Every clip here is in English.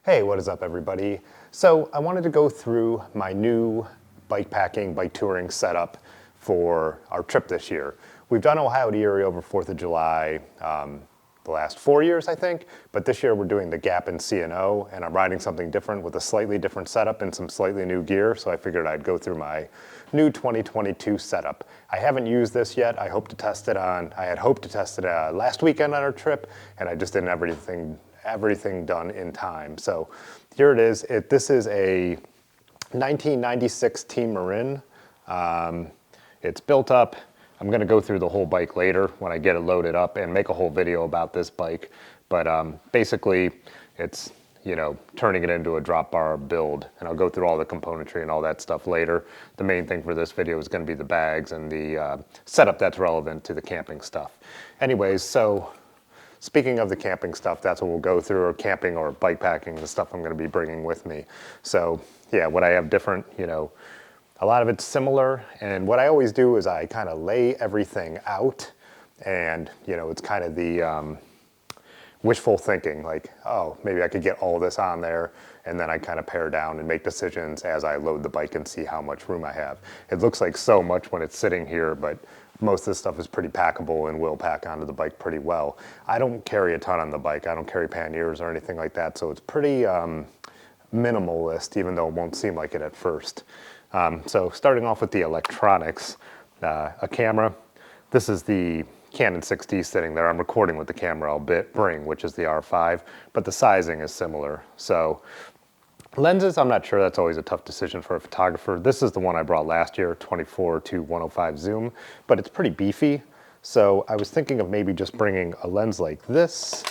Hey, what is up everybody? So I wanted to go through my new bike packing, bike touring setup for our trip this year. We've done Ohio to Erie over 4th of July the last 4 years, I think, but this year we're doing the Gap and C&O, and I'm riding something different with a slightly different setup and some slightly new gear, so I figured I'd go through my new 2022 setup. I haven't used this yet. I had hoped to test it last weekend on our trip, and I just didn't have everything done in time. So here it is. This is a 1996 Team MArin. It's built up. I'm gonna go through the whole bike later when I get it loaded up and make a whole video about this bike. But basically it's, turning it into a drop bar build, and I'll go through all the componentry and all that stuff later. The main thing for this video is gonna be the bags and the setup that's relevant to the camping stuff. Anyways, so speaking of the camping stuff, that's what we'll go through, or camping or bike packing, the stuff I'm gonna be bringing with me. So yeah, what I have different, a lot of it's similar, and what I always do is I kind of lay everything out, and it's kind of the wishful thinking, like, oh, maybe I could get all this on there, and then I kind of pare down and make decisions as I load the bike and see how much room I have. It looks like so much when it's sitting here, but most of this stuff is pretty packable and will pack onto the bike pretty well. I don't carry a ton on the bike. I don't carry panniers or anything like that, so it's pretty minimalist, even though it won't seem like it at first. So starting off with the electronics, a camera. This is the Canon 6D sitting there. I'm recording with the camera I'll bring, which is the R5, but the sizing is similar. So lenses, I'm not sure. That's always a tough decision for a photographer. This is the one I brought last year, 24 to 105 zoom, but it's pretty beefy. So I was thinking of maybe just bringing a lens like this,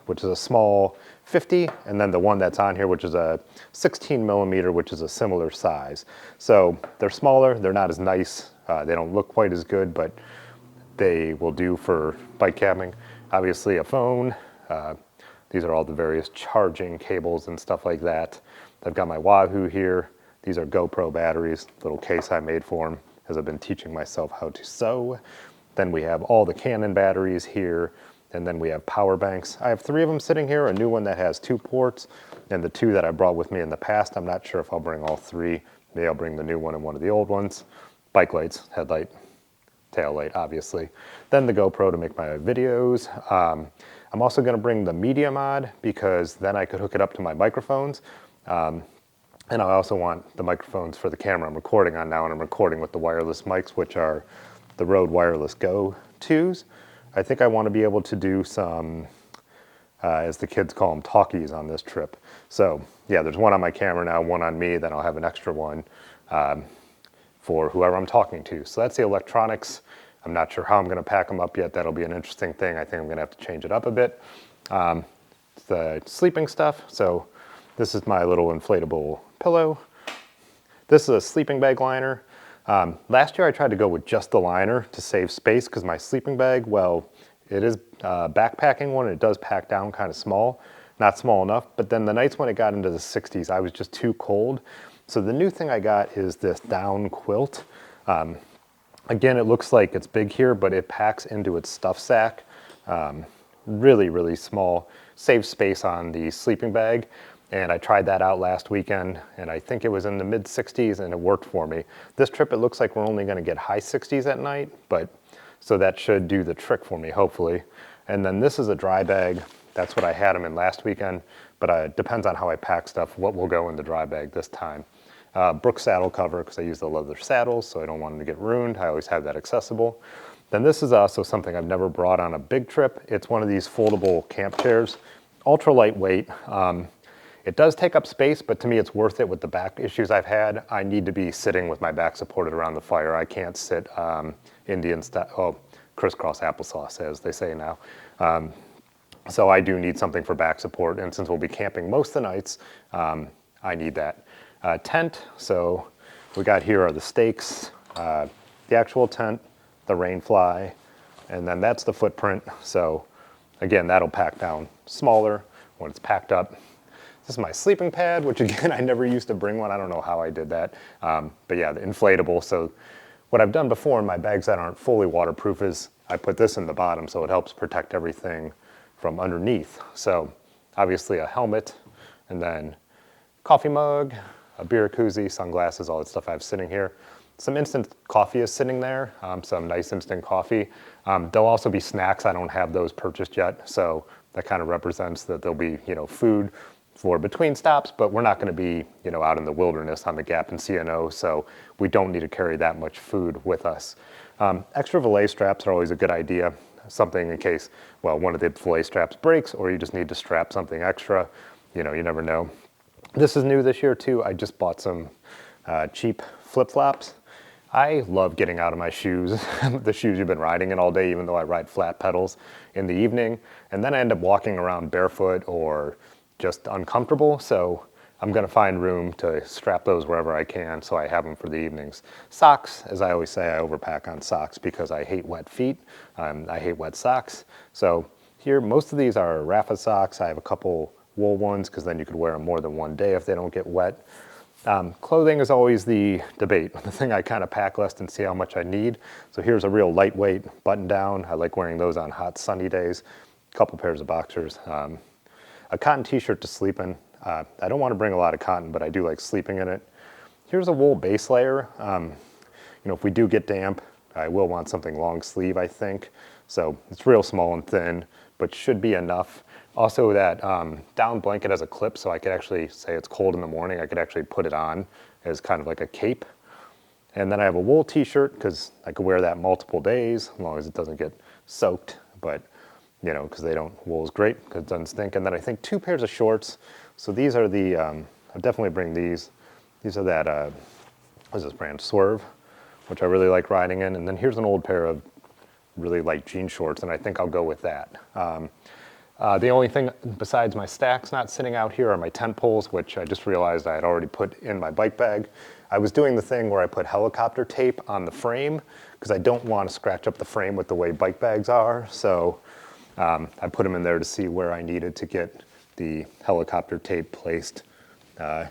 which is a small 50, and then the one that's on here, which is a 16 millimeter, which is a similar size. So they're smaller, they're not as nice, they don't look quite as good, but they will do for bike camping. Obviously a phone, these are all the various charging cables and stuff like that. I've got my Wahoo here. These are GoPro batteries, little case I made for them as I've been teaching myself how to sew. Then we have all the Canon batteries here, and then we have power banks. I have 3 of them sitting here, a new one that has 2 ports, and the 2 that I brought with me in the past. I'm not sure if I'll bring all 3. Maybe I'll bring the new one and one of the old ones. Bike lights, headlight, tail light, obviously. Then the GoPro to make my videos. I'm also gonna bring the media mod, because then I could hook it up to my microphones. And I also want the microphones for the camera I'm recording on now, and I'm recording with the wireless mics, which are the Rode Wireless Go 2s. I think I want to be able to do some, as the kids call them, talkies on this trip. So yeah, there's one on my camera now, one on me, then I'll have an extra one for whoever I'm talking to. So that's the electronics. I'm not sure how I'm gonna pack them up yet. That'll be an interesting thing. I think I'm gonna have to change it up a bit. The sleeping stuff. So this is my little inflatable pillow. This is a sleeping bag liner. Last year I tried to go with just the liner to save space, because my sleeping bag, well, it is a backpacking one, and it does pack down kind of small, not small enough, but then the nights when it got into the 60s, I was just too cold. So the new thing I got is this down quilt. Again, it looks like it's big here, but it packs into its stuff sack. Really, really small, saves space on the sleeping bag. And I tried that out last weekend, and I think it was in the mid 60s, and it worked for me. This trip, it looks like we're only gonna get high 60s at night, so that should do the trick for me, hopefully. And then this is a dry bag. That's what I had them in last weekend, but it depends on how I pack stuff, what will go in the dry bag this time. Brooks saddle cover, because I use the leather saddles, so I don't want them to get ruined. I always have that accessible. Then this is also something I've never brought on a big trip. It's one of these foldable camp chairs, ultra lightweight. It does take up space, but to me it's worth it with the back issues I've had. I need to be sitting with my back supported around the fire. I can't sit Indian style, crisscross applesauce, as they say now. So I do need something for back support, and since we'll be camping most of the nights, I need that. Tent, so we got here are the stakes, the actual tent, the rain fly, and then that's the footprint. So again, that'll pack down smaller when it's packed up. This is my sleeping pad, which again, I never used to bring one. I don't know how I did that. But yeah, the inflatable. So what I've done before in my bags that aren't fully waterproof is I put this in the bottom, so it helps protect everything from underneath. So obviously a helmet, and then coffee mug, a beer koozie, sunglasses, all that stuff I have sitting here. Some instant coffee is sitting there, some nice instant coffee. There'll also be snacks. I don't have those purchased yet, so that kind of represents that there'll be, food for between stops, but we're not going to be, out in the wilderness on the Gap and CNO, so we don't need to carry that much food with us. Extra belay straps are always a good idea, something in case, well, one of the belay straps breaks, or you just need to strap something extra. You never know. This is new this year too. I just bought some cheap flip-flops. I love getting out of my shoes, the shoes you've been riding in all day, even though I ride flat pedals in the evening. And then I end up walking around barefoot or just uncomfortable. So I'm gonna find room to strap those wherever I can, so I have them for the evenings. Socks, as I always say, I overpack on socks because I hate wet feet. I hate wet socks. So here, most of these are Rafa socks. I have a couple wool ones because then you could wear them more than one day if they don't get wet. Clothing is always the debate, the thing I kind of pack less and see how much I need. So here's a real lightweight button down. I like wearing those on hot sunny days. A couple pairs of boxers. A cotton t-shirt to sleep in. I don't want to bring a lot of cotton, but I do like sleeping in it. Here's a wool base layer. If we do get damp, I will want something long sleeve, I think. So it's real small and thin, but should be enough. Also that down blanket has a clip, so I could actually, say it's cold in the morning, I could actually put it on as kind of like a cape. And then I have a wool t-shirt because I could wear that multiple days as long as it doesn't get soaked, but because wool is great because it doesn't stink. And then I think 2 pairs of shorts. So these are the, I'll definitely bring these. These are that, what is this brand? Swerve, which I really like riding in. And then here's an old pair of really light jean shorts, and I think I'll go with that. The only thing besides my stacks not sitting out here are my tent poles, which I just realized I had already put in my bike bag. I was doing the thing where I put helicopter tape on the frame because I don't want to scratch up the frame with the way bike bags are. So I put them in there to see where I needed to get the helicopter tape placed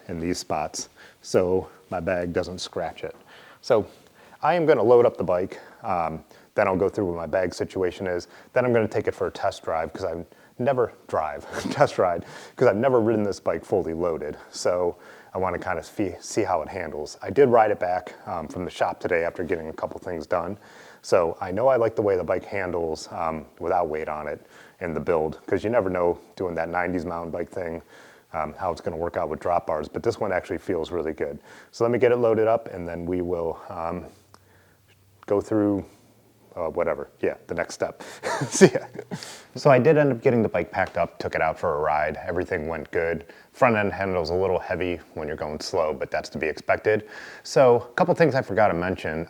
in these spots so my bag doesn't scratch it. So I am going to load up the bike. Then I'll go through what my bag situation is. Then I'm going to take it for a test drive because I've never test ride, because I've never ridden this bike fully loaded. So I want to kind of see how it handles. I did ride it back from the shop today after getting a couple things done. So I know I like the way the bike handles without weight on it in the build, because you never know doing that 90s mountain bike thing, how it's going to work out with drop bars, but this one actually feels really good. So let me get it loaded up and then we will go through the next step. See ya. So I did end up getting the bike packed up, took it out for a ride. Everything went good. Front end handle's a little heavy when you're going slow, but that's to be expected. So a couple things I forgot to mention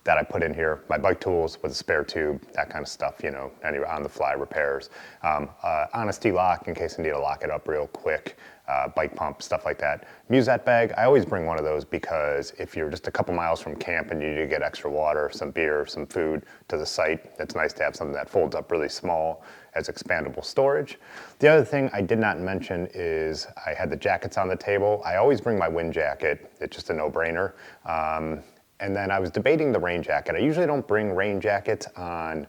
that I put in here. My bike tools with a spare tube, that kind of stuff, any on-the-fly repairs. Honesty lock in case I need to lock it up real quick. Bike pump, stuff like that. Musette bag, I always bring one of those because if you're just a couple miles from camp and you need to get extra water, some beer, some food to the site, it's nice to have something that folds up really small as expandable storage. The other thing I did not mention is I had the jackets on the table. I always bring my wind jacket. It's just a no-brainer. And then I was debating the rain jacket. I usually don't bring rain jackets on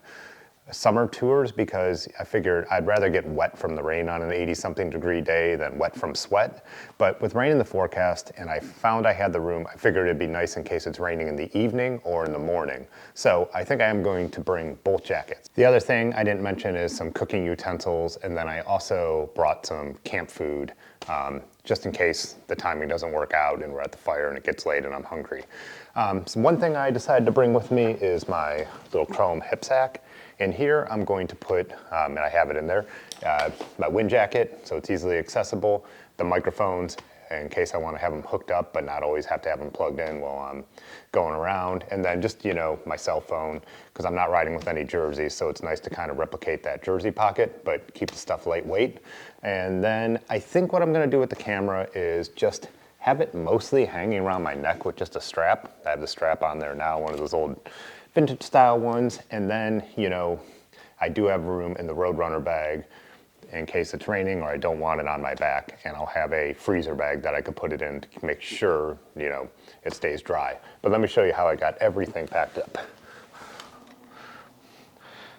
summer tours because I figured I'd rather get wet from the rain on an 80-something degree day than wet from sweat. But with rain in the forecast, and I found I had the room, I figured it'd be nice in case it's raining in the evening or in the morning. So I think I am going to bring both jackets. The other thing I didn't mention is some cooking utensils, and then I also brought some camp food just in case the timing doesn't work out and we're at the fire and it gets late and I'm hungry. So one thing I decided to bring with me is my little chrome hip sack. And here I'm going to put, and I have it in there, my wind jacket, so it's easily accessible, the microphones, in case I want to have them hooked up, but not always have to have them plugged in while I'm going around. And then just, my cell phone, because I'm not riding with any jerseys, so it's nice to kind of replicate that jersey pocket, but keep the stuff lightweight. And then I think what I'm going to do with the camera is just have it mostly hanging around my neck with just a strap. I have the strap on there now, one of those old vintage style ones. And then, I do have room in the Roadrunner bag in case it's raining or I don't want it on my back. And I'll have a freezer bag that I could put it in to make sure, it stays dry. But let me show you how I got everything packed up.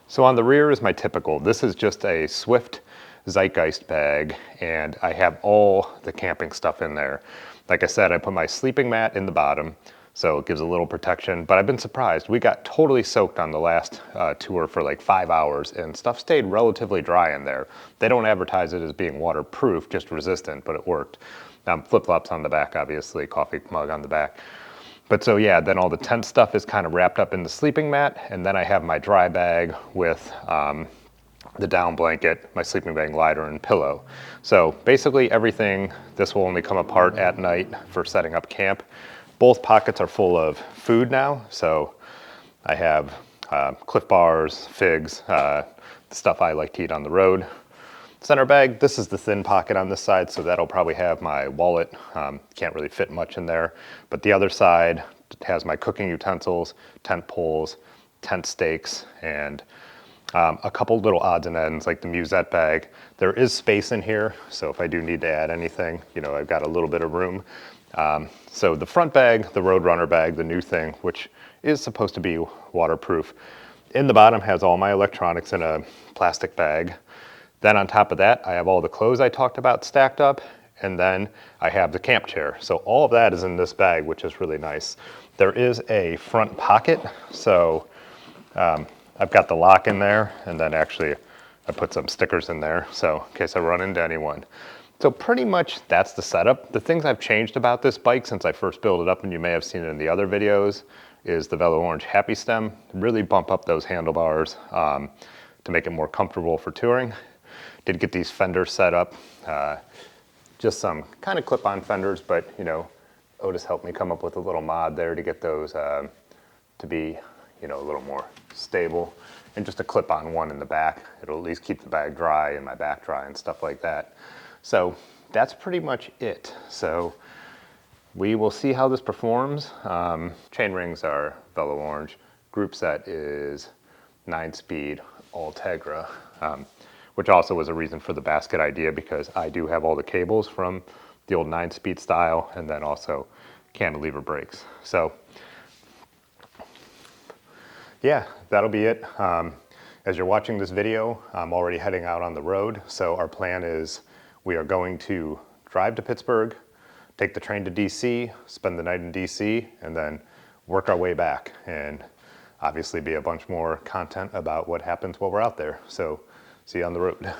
So on the rear is my typical. This is just a Swift Zeitgeist bag, and I have all the camping stuff in there. Like I said, I put my sleeping mat in the bottom, so it gives a little protection, but I've been surprised. We got totally soaked on the last tour for like 5 hours, and stuff stayed relatively dry in there. They don't advertise it as being waterproof, just resistant, but it worked. Flip-flops on the back, obviously, coffee mug on the back. But so yeah, then all the tent stuff is kind of wrapped up in the sleeping mat, and then I have my dry bag with the down blanket, my sleeping bag, lighter, and pillow. So basically everything, this will only come apart at night for setting up camp. Both pockets are full of food now, so I have Cliff Bars, figs, the stuff I like to eat on the road. Center bag, this is the thin pocket on this side, so that'll probably have my wallet. Can't really fit much in there. But the other side has my cooking utensils, tent poles, tent stakes, and a couple little odds and ends like the musette bag. There is space in here, so if I do need to add anything, you know, I've got a little bit of room. So the front bag, the Road Runner bag, the new thing, which is supposed to be waterproof, in the bottom has all my electronics in a plastic bag. Then on top of that, I have all the clothes I talked about stacked up, and then I have the camp chair. So all of that is in this bag, which is really nice. There is a front pocket, so I've got the lock in there, and then actually I put some stickers in there, so in case I run into anyone. So pretty much that's the setup. The things I've changed about this bike since I first built it up, and you may have seen it in the other videos, is the Velo Orange Happy Stem. Really bump up those handlebars to make it more comfortable for touring. Did get these fenders set up, just some kind of clip-on fenders, but you know, Otis helped me come up with a little mod there to get those to be, you know, a little more stable, and just a clip-on one in the back. It'll at least keep the bag dry and my back dry and stuff like that. So that's pretty much it. So we will see how this performs. Chain rings are Velo Orange. Groupset is 9-speed Ultegra. Which also was a reason for the basket idea, because I do have all the cables from the old 9-speed style, and then also cantilever brakes. So yeah, that'll be it. As you're watching this video, I'm already heading out on the road. So our plan is we are going to drive to Pittsburgh, take the train to DC, spend the night in DC, and then work our way back, and obviously be a bunch more content about what happens while we're out there. So see you on the road.